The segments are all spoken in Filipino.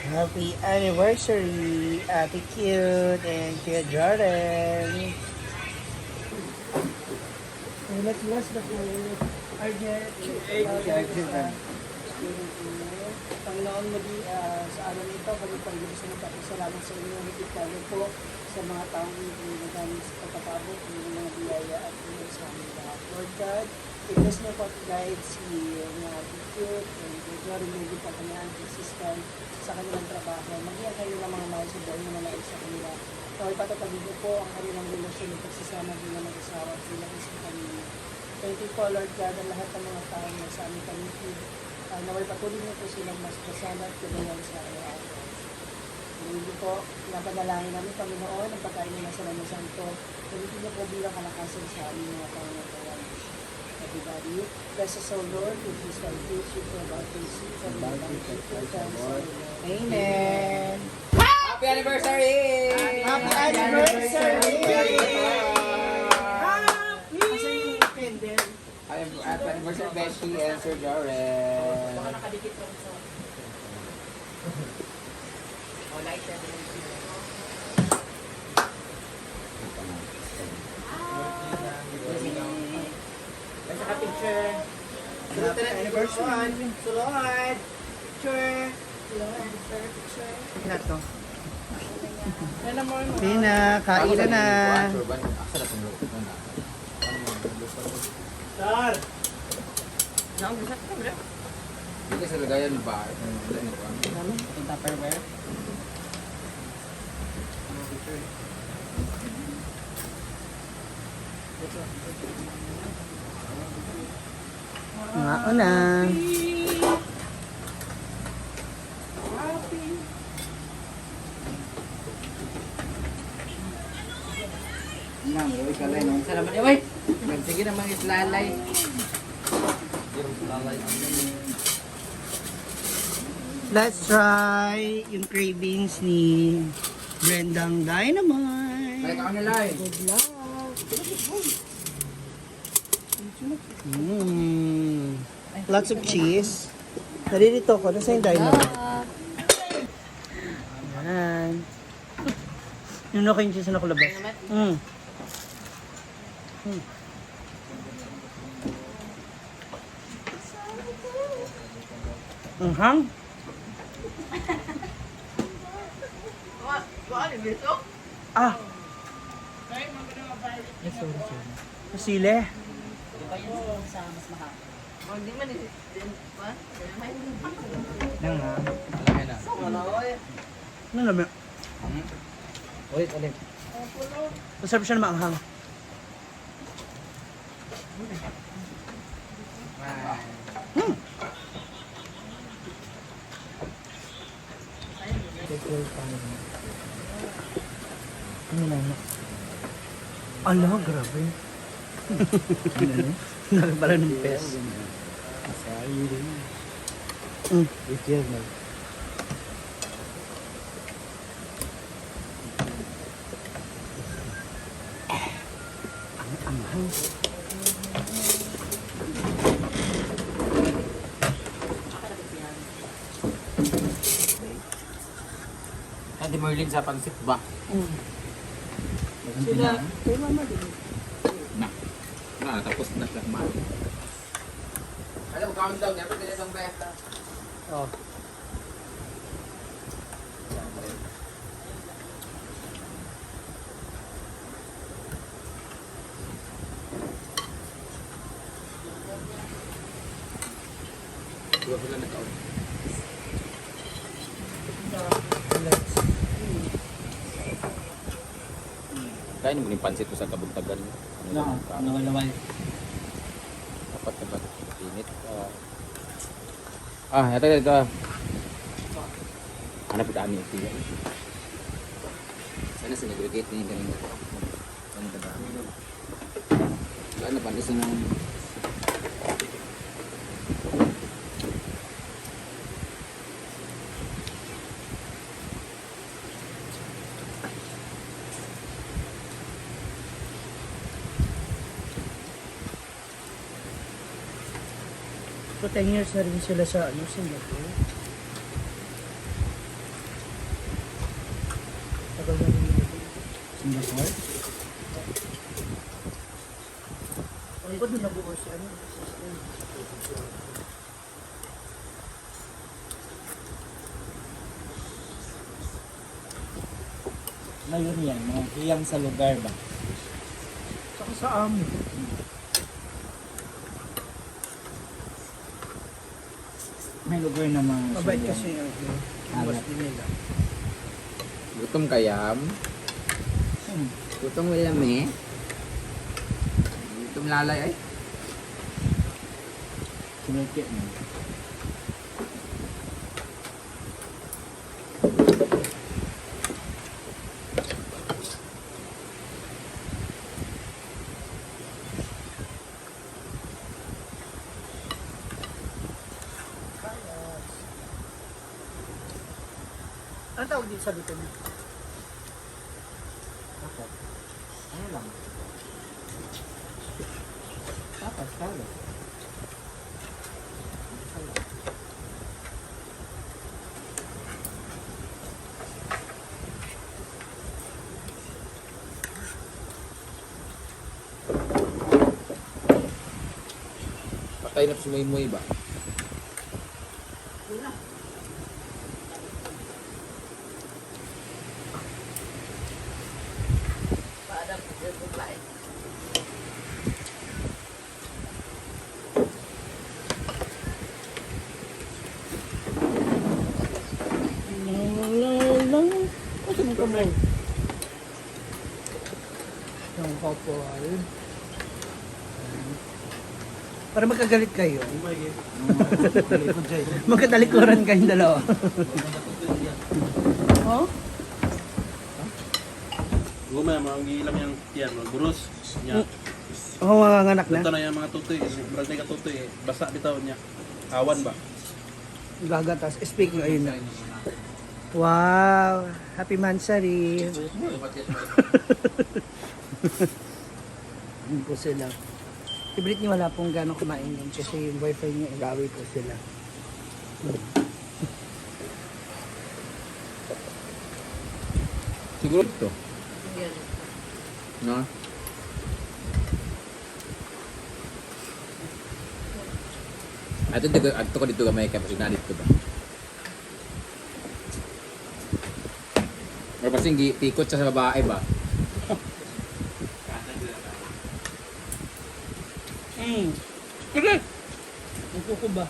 Happy anniversary, Ate Cute and Kuya Jordan. Let's bless the food. Arjet, Panginoon mo di sa araw nito, pag-ipagod sa nagpapasalamat sa inyo, higit lalo po sa mga taong nagamit sa pagkakabot ng mga biyaya at inyo sa aming lahat. Lord God, i-bless niyo po at guide si mga Cute and Jordan yung pa kanyang assistant sa kanilang trabaho. Magiging kayo ng mga mahal sa buhay na malait sa kanila. Lord, patatagin niyo po ang kanilang relasyon at pagsasama bilang mag-asawa at bilang isang pamilya. Thank you po, Lord God, ang lahat ng mga taong nasa aming paligid. Naway patuloy niyo po silang mas kasama at kagayan sa araw-araw. Hindi po, napadalangin namin, Panginoon, ang pagkain ng nasa Ramo Santo. Gamitin niyo po bilang kalakasan sa aming mga pangangatawa. Everybody, bless us, O Lord, with His salvation for about to see from the Lord. Amen. Happy anniversary! Happy anniversary! Happy anniversary, Beshi and Sir Joren. Baka nakadikit lang sa... Oh, light yan. Let's have a picture. Happy anniversary. Sulod. Picture. Picture. Ina to. Tina, kain na na. Sir! Hindi sa lagayan ba? Yung Tupperware. Nga una. Uy, kalay nung salamat. Uy! Sige naman islalay. Let's try yung cravings ni Brendang Dynamite. Balik ako nila eh. Good luck. Lots of cheese. Naririto ko. Nasa yung Dynamite? Yan. Yung naka yung cheese na nakulabas. Hang? Ah. Sile. Sa mas mahal. Hindi man eh. Yan nga. Alam na. Ano naman? Uy, alin. Masarap siya na maanghang. Ano na? Ala, grabe. Nakabala ng pes. Ang anghang. Ate Merlin sa pansip ba? Sila, kay mama din. Tapos na siya kumain. Alam mo, countdown niya. Pwede na itong besta. Oh. Dua sila nagkaon. Kaya mo yung pansit ko sa kabuntagan. Nakalaway. Dapat na ba? Init. Ito. Hanap ito amin yung tiga. Sana sinagregate na yung ganun. Ano ba? Wala na pantis ng... So 10 years na rin sila sa Singapore. the court. Ang ganda na buo siya. Ngayon yan, mga hiyang sa lugar ba? Saka sa amin. May lugar na mga Mabait siyang- kasi yung Alat. din nila. Gutom kayam? Gutom willam eh. Gutom lalay ay. Sinulkit mo. Ano tawag dito sa dito niya? Ako. Ano lang? Tapos, talo. Patay na si Muy ba? Kasi mo kamay. Yung couple. Para magkagalit kayo. Magkatalikuran kayong dalawa. Oh? Gumaya, mga ilang yung tiyan, mga burus. Nya. Oo, mga anak na. Ito na yung mga tutoy, brad ka tutoy, basa bitaw niya. Awan ba? Gagatas. Speaking, ayun na. Wow! Happy Mansari! Hindi po sila. Si Britney wala pong gano'ng kumain yun kasi yung boyfriend niya, igaway po sila. Siguro ito. No? Ato ko dito gamay kay pasunadit ko ba? Or pasing tikot siya sa babae ba? Sige! Ang kuko ba?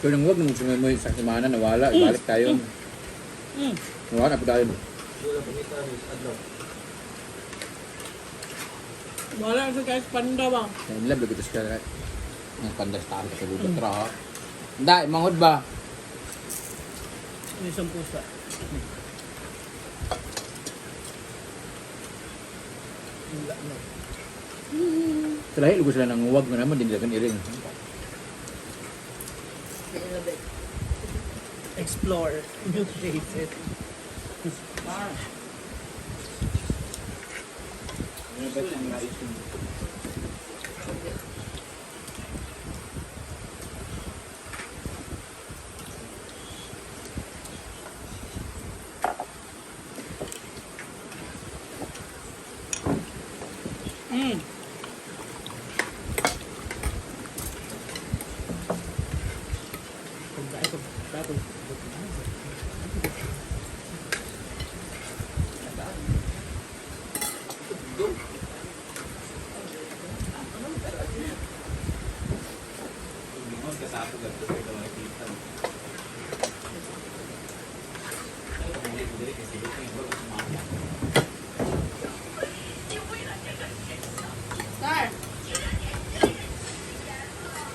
So nang wag nung sunod mo sa semana nawala, ibalik tayo. Nawala po tayo. Wala sa guys, panda ba? Ang lab begitu sekali. Ang pandas tayo sa gubat ra. Hindi, mangod ba? May isang pusa. Wala na. Selahi lugo sila nang wag mo naman dindagan iring. Explore new places. Star.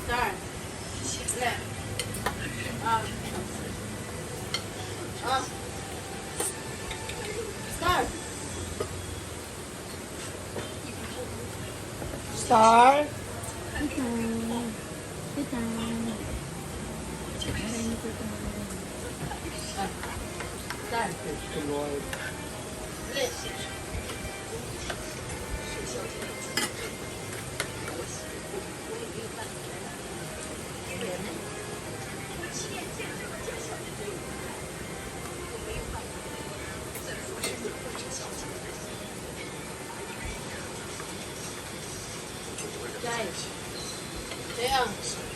Star. Left. Up. Up. Star. Star? Star. Thank you, Lord. Jai. Jai ang.